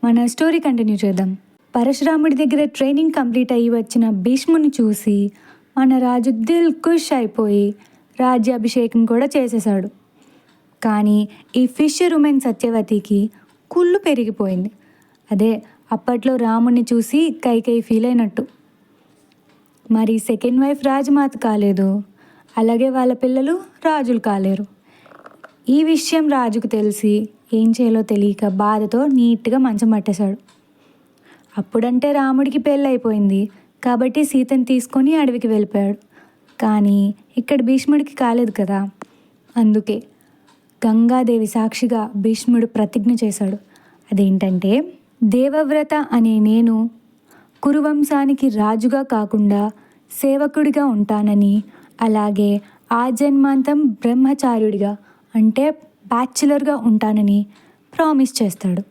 మన story continue చేద్దాం. పరశురాముడి దగ్గర ట్రైనింగ్ కంప్లీట్ అయ్యి వచ్చిన భీష్ముని చూసి మన రాజు దిల్ ఖుష్ అయిపోయి రాజ్యాభిషేకం కూడా చేసేశాడు. కానీ ఈ ఫిషర్ ఉమెన్ సత్యవతికి కుళ్ళు పెరిగిపోయింది. అదే అప్పట్లో రాముని చూసి కైకేయి ఫీల్ అయినట్టు. మరి సెకండ్ వైఫ్ రాజమాత కాలేదు, అలాగే వాళ్ళ పిల్లలు రాజులు కాలేరు. ఈ విషయం రాజుకు తెలిసి ఏం చేయాలో తెలియక బాధతో నీట్గా మంచం పట్టేశాడు. అప్పుడంటే రాముడికి పెళ్ళి అయిపోయింది కాబట్టి సీతను తీసుకొని అడవికి వెళ్ళిపోయాడు. కానీ ఇక్కడ భీష్ముడికి కాలేదు కదా. అందుకే గంగాదేవి సాక్షిగా భీష్ముడు ప్రతిజ్ఞ చేశాడు. అదేంటంటే, దేవవ్రత అనే నేను కురువంశానికి రాజుగా కాకుండా సేవకుడిగా ఉంటానని, అలాగే ఆ జన్మాంతం బ్రహ్మచార్యుడిగా అంటే బ్యాచులర్గా ఉంటానని ప్రామిస్ చేస్తాడు.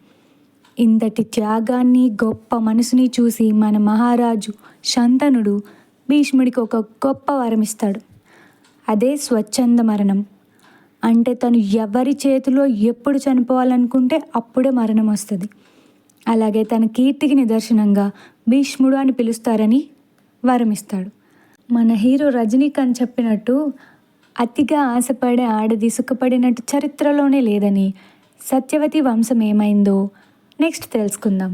ఇంతటి త్యాగాన్ని గొప్ప మనసుని చూసి మన మహారాజు శంతనుడు భీష్ముడికి ఒక గొప్ప వరం ఇస్తాడు. అదే స్వచ్ఛంద మరణం. అంటే తను ఎవరి చేతిలో ఎప్పుడు చనిపోవాలనుకుంటే అప్పుడే మరణం వస్తుంది. అలాగే తన కీర్తికి నిదర్శనంగా భీష్ముడు అని పిలుస్తారని వరం ఇస్తాడు. మన హీరో రజనీకాంత్ చెప్పినట్టు అతిగా ఆశపడే ఆడది సుఖపడినట్టు చరిత్రలోనే లేదని, సత్యవతి వంశం ఏమైందో నెక్స్ట్ తెలుసుకుందాం.